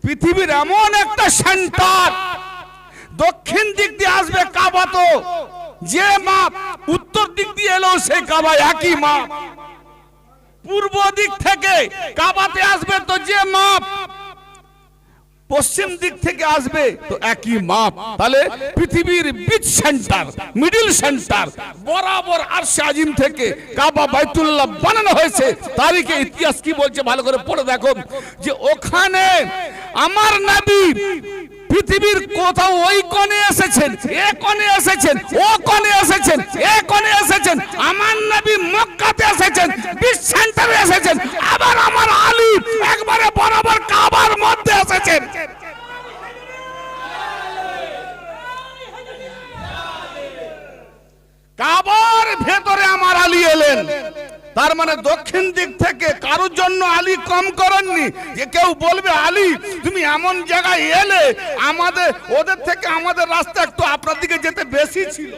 পৃথিবীর এমন একটা সেন্টার, দক্ষিণ দিক দিয়ে আসবে কাবা, তো যে মাপ উত্তর দিক দিয়ে এলেও সেই কাবা একই মাপ। পূর্ব দিক থেকে কাবাতে আসবে তো যে মাপ, পশ্চিম দিক থেকে আসবে তো একই মাপ। তাহলে পৃথিবীর বিচ সেন্টার, মিডিল সেন্টার বরাবর আরশে আজিম থেকে কাবা বাইতুল্লাহ বানানো হয়েছে। তারিখে ইতিহাস কি বলছে ভালো করে পড়ে দেখো, যে ওখানে আমার নবী পৃথিবীর কোথাও ওই কোণে এসেছেন, এ কোণে এসেছেন, ও কোণে এসেছেন, এ কোণে এসেছেন। আমার নবী মক্কাতে এসেছেন, বিচ সেন্টারে এসেছেন। আবার আমার আলী একবারে বরাবর কাবার মধ্যে এসেছেন। কাবার ভেতরে আমার আলী এলেন। তার মানে দক্ষিণ দিক থেকে কারোর জন্য আলী কম করেননি। যে কেউ বলবে আলী তুমি এমন জায়গায় এলে, আমাদের ওদের থেকে আমাদের রাস্তা একটু আপনার দিকে যেতে বেশি ছিল।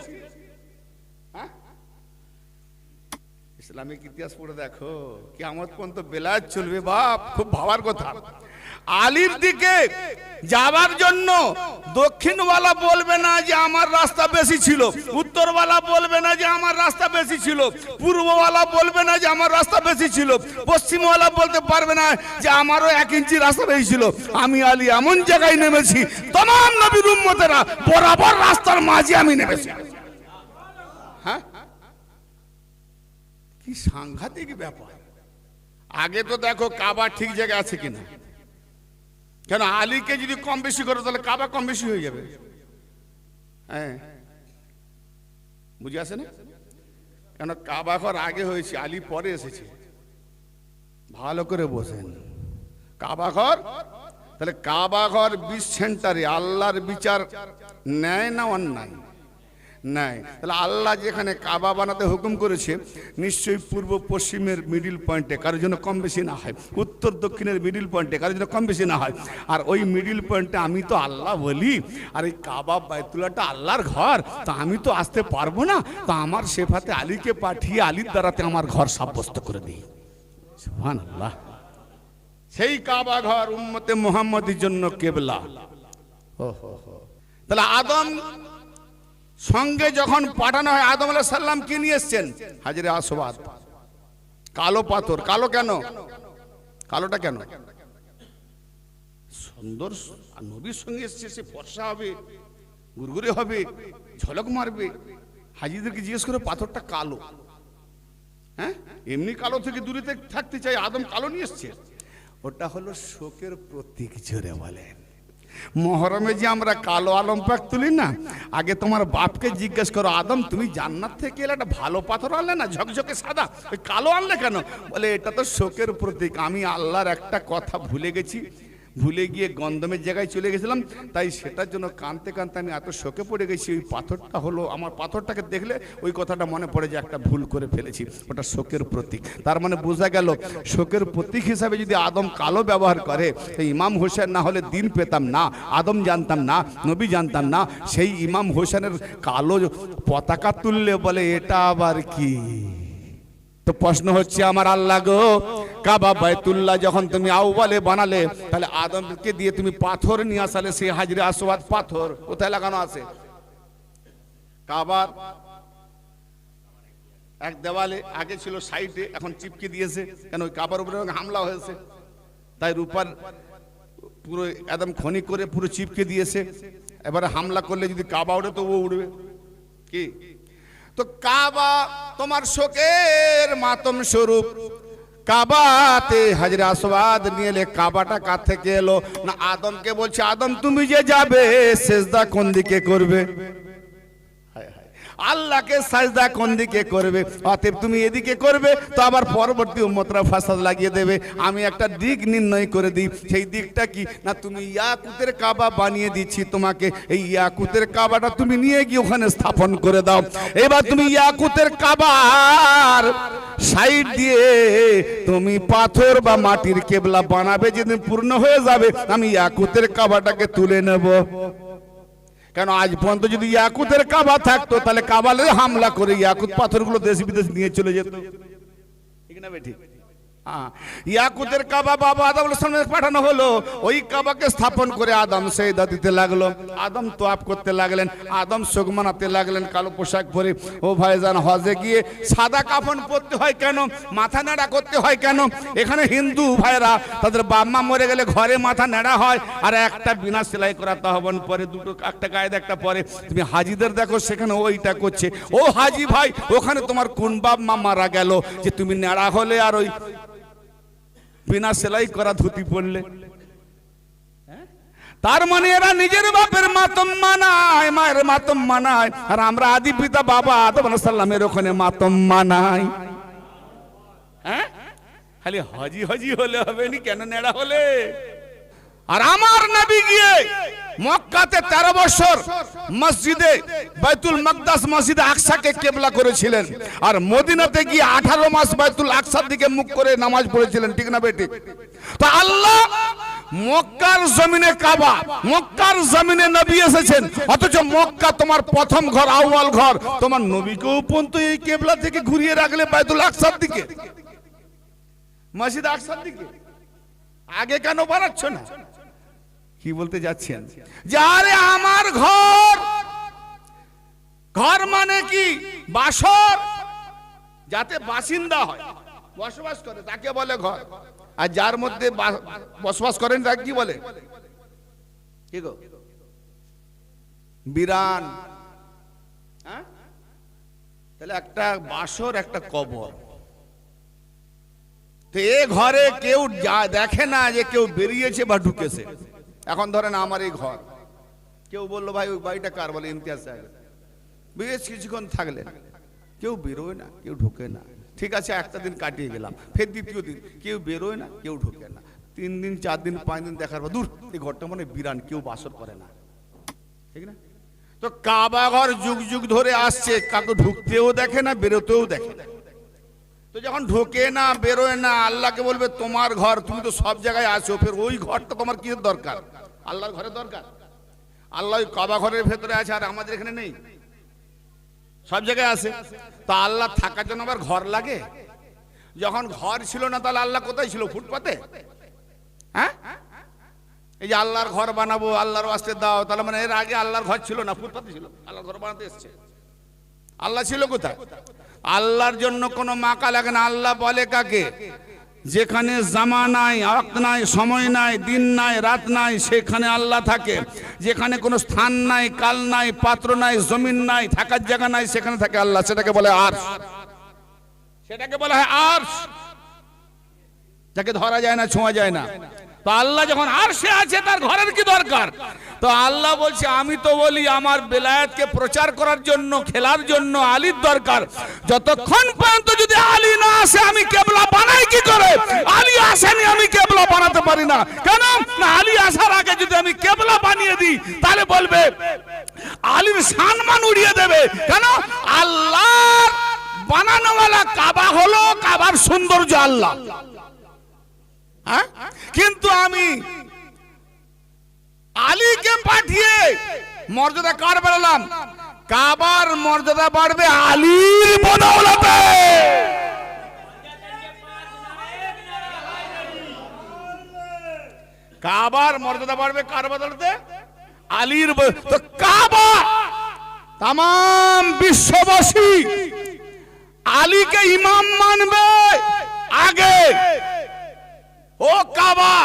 ইসলামিক ইতিহাস পড়ে দেখো, কিয়ামত পর্যন্ত বেলায়েত চলবে বাপ, খুব ভাবার কথা। আলীর দিকে যাবার জন্য দক্ষিণওয়ালা বলবে না যে আমার রাস্তা বেশি ছিল, উত্তরওয়ালা বলবে না যে আমার রাস্তা বেশি ছিল, পূর্বওয়ালা বলবে না যে আমার রাস্তা বেশি ছিল, পশ্চিমওয়ালা বলতে পারবে না যে আমারও 1 ইঞ্চি রাস্তা বেশি ছিল। আমি আলী এমন জায়গায় নেমেছি, तमाम নবীর উম্মতেরা বরাবর রাস্তার মাঝে আমি নেমেছি। হ্যাঁ, কি সাংঘাতিক ব্যাপার। আগে তো দেখো কাবা ঠিক জায়গায় আছে কিনা, কেন আলীকে যদি কম বেশি করো তাহলে কাবা কম বেশি হয়ে যাবে। হ্যাঁ, বুঝে আসে না? কেন কাবা ঘর আগে হয়েছে, আলী পরে এসেছে। ভালো করে বসেন, কাবা ঘর, তাহলে কাবা ঘর বিচ সেন্টারে আল্লাহর বিচার ন্যায় না অন্যায়? নাই। তাহলে আল্লাহ যেখানে কাবা বানাতে হুকুম করেছে, নিশ্চয়ই পূর্ব পশ্চিমের মিডিল পয়েন্টে কারোর জন্য কম বেশি না হয়, উত্তর দক্ষিণের মিডিল পয়েন্টে কারোর জন্য কম বেশি না হয়। আর ওই মিডিল পয়েন্টে আমি তো আল্লাহ বলি, আর এই কাবা বাইতুল্লাহটা আল্লাহর ঘর, তা আমি তো আসতে পারবো না। তা আমার সেফাতে আলীকে পাঠিয়ে আলীর দ্বারাতে আমার ঘর সাব্যস্ত করে দিই। সুবহানাল্লাহ। সেই কাবা ঘর উম্মতে মুহাম্মাদের জন্য কেবলা। তাহলে আদম সঙ্গে যখন পাঠানো হয়, আদম আলাইহিস সালাম কি নিয়ে এসেছেন? হাজরে আসওয়াদ, কালো পাথর। কালো কেন? কালোটা কেন? সুন্দর নবীর সঙ্গে এসেছে, সে ফর্সা হবে, গুরগুরে হবে, ঝলক মারবে। হাজিদেরকে জিজ্ঞেস করে পাথরটা কালো। হ্যাঁ, এমনি কালো থেকে দূরে থাকতে চাই, আদম কালো নিয়ে এসছে। ওটা হলো শোকের প্রতীক। জোরে বলেন। মহরমে যে আমরা কালো আলম পাক তুলি না, আগে তোমার বাপকে জিজ্ঞেস করো, আদম তুমি জান্নাত থেকে এলে একটা ভালো পাথর আনলে না, ঝকঝকে সাদা, ওই কালো আনলে কেন? বলে এটা তো শোকের প্রতীক। আমি আল্লাহর একটা কথা ভুলে গেছি, ভুলে গিয়ে গন্ধমের জায়গায় চলে গেছিলাম, তাই সেটার জন্য কাঁদতে কাঁদতে আমি এত শোকে পড়ে গেছি। ওই পাথরটা হলো, আমার পাথরটাকে দেখলে ওই কথাটা মনে পড়ে যে একটা ভুল করে ফেলেছি, ওটা শোকের প্রতীক। তার মানে বোঝা গেল, শোকের প্রতীক হিসাবে যদি আদম কালো ব্যবহার করে, ইমাম হোসেন না হলে দিন পেতাম না, আদম জানতাম না, নবী জানতাম না। সেই ইমাম হোসেনের কালো পতাকা তুললে বলে এটা আবার কি? তো প্রশ্ন হচ্ছে আমার আল্লাহ গো, কাবা বাইতুল্লাহ যখন তুমি আউয়ালে বানালে, তাহলে আদমকে দিয়ে তুমি পাথর নিয়ে আসালে, সেই হাজরে আসওয়াদ পাথর কোথায় লাগানো আছে? কাবার এক দেওয়ালে, আগে ছিল সাইডে, এখন চিপকে দিয়েছে। কেন? ওই কাবার উপরে হামলা হয়েছে, তাই রূপার পুরো একদম খনি করে পুরো চিপকে দিয়েছে। এবারে হামলা করলে যদি কাবা উঠে তো ও উঠবে কি? তো কাবা তোমার শোকের মাতম স্বরূপ। কাবাতে হাজরে আসওয়াদ নিয়ে এলে, কাবাটা কার থেকে এলো? না আদমকে বলছে, আদম তুমি যে যাবে সেজদা কোন দিকে করবে? আল্লাহকে সাজদা কোন দিকে করবে? অতএব তুমি এদিকে করবে, তো আবার পরবর্তী উম্মতরা ফাসাদ লাগিয়ে দেবে। আমি একটা দিক নির্ণয় করে দিই, সেই দিকটা কি? না তুমি ইয়াকুতের কাবা বানিয়ে দিচ্ছি তোমাকে, এই ইয়াকুতের কাবাটা তুমি নিয়ে গিয়ে ওখানে স্থাপন করে দাও। এবার তুমি ইয়াকুতের কাবার সাইড দিয়ে তুমি পাথর বা মাটির কেবলা বানাবে। যেদিন পূর্ণ হয়ে যাবে, আমি ইয়াকুতের কাবাটাকে তুলে নেব। কেন? আজ পর্যন্ত যদি ইয়াকুতের কাবা থাকতো, তাহলে কাবালে হামলা করে ইয়াকুত পাথরগুলো দেশ বিদেশ নিয়ে চলে যেত, ঠিক না? ঠিক। ইয়াকুতের কাবা বাবা আদম আলাইহিস সালামের পাঠানো হলো, ওই কাবাকে স্থাপন করে আদম সেজদা দিতে লাগলো, আদম তোয়াফ করতে লাগলেন, আদম শোক মানাতে লাগলেন কালো পোশাক পরে। ও ভাইজান, হজে গিয়ে সাদা কাফন পরতে হয় কেন? মাথা নেড়া করতে হয় কেন? এখানে হিন্দু ভাইরা তাদের বাপ মা মরে গেলে ঘরে মাথা নেড়া হয়, আর একটা বিনা সেলাই করা তহবন পরে, দুটো একটা গায়ে একটা পরে। তুমি হাজিদের দেখো সেখানে ওইটা করছে। ও হাজি ভাই, ওখানে তোমার কোন বাপ মা মারা গেল যে তুমি নেড়া হলে আর ওই বিনা সেলাই করা ধুতি পড়লে? তার মানে এরা নিজের বাপের মাতম মানায়, মায়ের মাতম মানায়, আর আমরা আদি পিতা বাবা আদম আলাইহিস সালামের ওখানে মাতম মানাই। হ্যাঁ, খালি হাজি হাজি হলে হবে নি, কেন নেড়া হলে? আর আমার নবী গিয়ে মক্কাতে 13 বছর মসজিদে বাইতুল মাকদাস মসজিদে আকসাকে কিবলা করেছিলেন, আর মদিনাতে গিয়ে 18 মাস বাইতুল আকসার দিকে মুখ করে নামাজ পড়েছিলেন, ঠিক না বেটি? তো আল্লাহ মক্কার জমিনে কাবা, মক্কার জমিনে নবী এসেছেন, অথচ মক্কা তোমার প্রথম ঘর, আউয়াল ঘর, তোমার নবীকেও পর্যন্ত এই কিবলা থেকে ঘুরিয়ে রাখলে বাইতুল আকসার দিকে, মসজিদ আকসার দিকে। আগে কেন বাড়াচ্ছ না? কি বলতে যাচ্ছেন? যে আরে আমার ঘর, ঘর মানে কি? বাসর, যাতে বাসিন্দা হয়, বসবাস করে, তাকে বলে ঘর। আর যার মধ্যে বসবাস করেন তাকে কি বলে? কি গো? বিরান। হ্যাঁ, তাহলে একটা বাসর, একটা কবর। তো এ ঘরে কেউ দেখে না যে কেউ বেরিয়েছে বা ঢুকেছে। এখন ধরেন আমার এই ঘর, কেউ বললো ভাই ওই বাড়িটা কার? বলে ইমতিয়াজ সাহেব। বেশ কিছুক্ষণ থাকলেন, কেউ বেরোয় না, কেউ ঢোকে না। ঠিক আছে, একটা দিন কাটিয়ে গেলাম, ফের দ্বিতীয় দিন কেউ বেরোয় না, কেউ ঢোকে না। 3 দিন 4 দিন 5 দিন দেখার পর দূর, এই ঘরটা মনে বিরান, কেউ বাসর করে না, ঠিক না? তো কাবা ঘর যুগ যুগ ধরে আসছে, কাউকে ঢুকতেও দেখে না, বেরোতেও দেখে না। তো যখন ঢোকে না, বেরোয় না, আল্লাহকে বলবে তোমার ঘর, তুমি তো সব জায়গায় আছো, ফের ওই ঘরটা তোমার কিসের দরকার? আল্লাহর ঘরের দরকার। আল্লাহ ওই কাবা ঘরের ভেতরে আছে, আর আমাদের এখানে নেই, সব জায়গায় আছে। তো আল্লাহ থাকার জন্য আবার ঘর লাগে? যখন ঘর ছিল না তাহলে আল্লাহ কোথায় ছিল? ফুটপাতে? হ্যাঁ, এই যে আল্লাহর ঘর বানাবো, আল্লাহর ওয়াস্তে দাও, তাহলে মানে এর আগে আল্লাহর ঘর ছিল না, ফুটপাতে ছিল? আল্লাহর ঘর বানাতে এসছে, আল্লাহ ছিল কোথায়? আল্লাহর জন্য কোনো মাকা লাগে না। আল্লাহ বলে কাকে? যেখানে জামা নাই, ওয়াক্ত নাই, সময় নাই, দিন নাই, রাত নাই, সেখানে আল্লাহ থাকে। যেখানে কোনো স্থান নাই, কাল নাই, পাত্র নাই, জমিন নাই, থাকার জায়গা নাই, সেখানে থাকে আল্লাহ। সেটাকে বলে আরশ, সেটাকে বলা হয় আরশ, যাকে ধরা যায় না, ছোঁয়া যায় না। তো আল্লাহ যখন আরশে আছে, তার ঘরের কি দরকার? তো আল্লাহ বলছে, আমি তো বলি আমার বেলায়েতকে প্রচার করার জন্য, খেলার জন্য আলীর দরকার। যতক্ষণ পর্যন্ত যদি আলী না আসে, আমি কিবলা বানাই কি করে? আলী আসেনি, আমি কিবলা বানাতে পারি না। কেন না? আলী আসার আগে যদি আমি কিবলা বানিয়ে দিই, তাহলে বলবে আলীর সম্মান উড়িয়ে দেবে। কেন? আল্লাহর বানানোওয়ালা কাবা হলো, কাবার সৌন্দর্য আল্লাহ। হ্যাঁ, কিন্তু আমি আলীকে পাঠিয়ে মর্যাদা কার বাড়ালাম? কাবার মর্যাদা বাড়বে আলীর বদৌলতে। কাবার মর্যাদা বাড়বে কার বদৌলতে? আলীর। তো কাবা তামাম বিশ্ববাসী আলীকে ইমাম মানবে আগে। ও কাবা,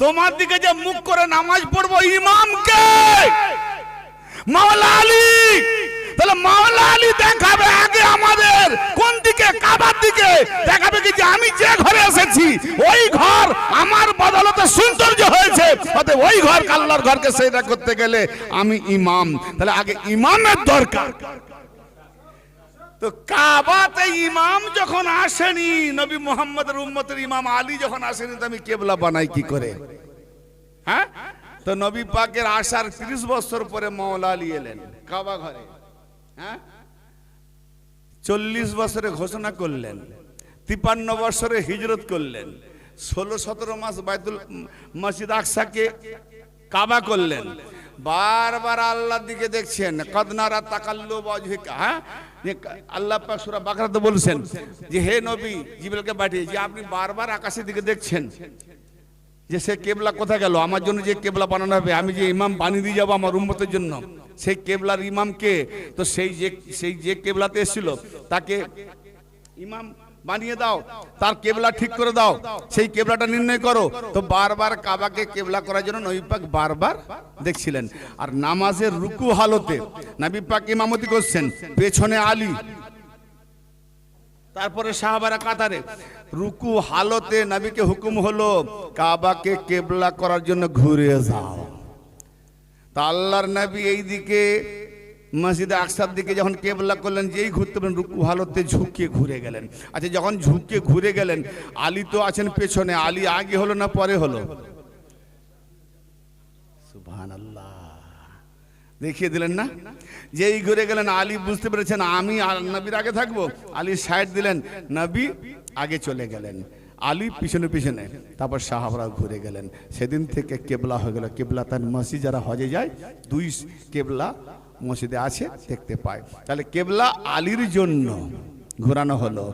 তোমার দিকে যে মুখ করে নামাজ পড়বো, ইমামকে মাওলা আলী। তাহলে মাওলা আলী দেখাবে আগে আমাদের কোন দিকে? কাবার দিকে। দেখাবে কি যে আমি যে ঘরে এসেছি, ওই ঘর আমার বদলতে সৌন্দর্য হয়েছে, অতএব ওই ঘর, আল্লাহর ঘরকে সেজদা করতে গেলে আমি ইমাম। তাহলে আগে ইমামের দরকার। তো কাবাতে ইমাম যখন আসেনি, নবী মুহাম্মদের উম্মতের ইমাম আলী যখন আসেনি, তো আমি কিবলা বানাই কি করে? হ্যাঁ, তো নবী পাকের আসার 30 বছর পরে মাওলা আলী এলেন কাবা ঘরে। হ্যাঁ, 40 বছরে ঘোষণা করলেন, 53 বছরে হিজরত করলেন, 16-17 মাস বাইতুল মসজিদ আকসাকে কাবা করলেন। বারবার আল্লাহর দিকে দেখছেন, কদ নারা তাকাল্লুব ওয়াজহিকা। হ্যাঁ, আল্লাহ পাক সূরা বাকারাতে বলছেন যে হে নবী, জিবরাইলকে পাঠিয়ে যে আপনি বারবার আকাশের দিকে দেখছেন যে সে কেবলা কোথায় গেল, আমার জন্য যে কেবলা বানানো হবে, আমি যে ইমাম বানিয়ে দিয়ে যাবো আমার উম্মতের জন্য, সেই কেবলার ইমাম কে? তো সেই যে কেবলাতে এসেছিল তাকে ইমাম বানিয়ে দাও, তার কেবলা ঠিক করে দাও, সেই কেবলাটা নির্ণয় করো। তো বারবার কাবাকে কেবলা করার জন্য নবী পাক বারবার দেখছিলেন। আর নামাজের রুকু হালতে নবী পাক ইমামতি করছেন, পেছনে আলী, তারপরে সাহাবারা কাতারে। রুকু হালতে নবীকে হুকুম হলো কাবাকে কেবলা করার জন্য ঘুরে যাও। তা আল্লাহর নবী এই দিকে মসজিদে আকসার দিকে যখন কেবলা করলেন, যেই ঘুরতে পারেন রুকু হালতে ঝুঁকে ঘুরে গেলেন। আচ্ছা, যখন ঝুঁকে ঘুরে গেলেন, আলী তো আছেন পেছনে, আলী আগে হলো না পরে হলো? সুবহানাল্লাহ, দেখিয়ে দিলেন না? যেই ঘুরে গেলেন আলী বুঝতে পেরেছেন আমি নবীর আগে থাকবো, আলী সাইড দিলেন, নবী আগে চলে গেলেন, আলী পিছনে পিছনে, তারপর সাহাবারা ঘুরে গেলেন। সেদিন থেকে কেবলা হয়ে গেল। কেবলা তার মসজিদ যারা হজে যায়, দুই কেবলা মসজিদে আছে দেখতে পায়। তাহলে কেবলা আলীর জন্য ঘোরানো হলো।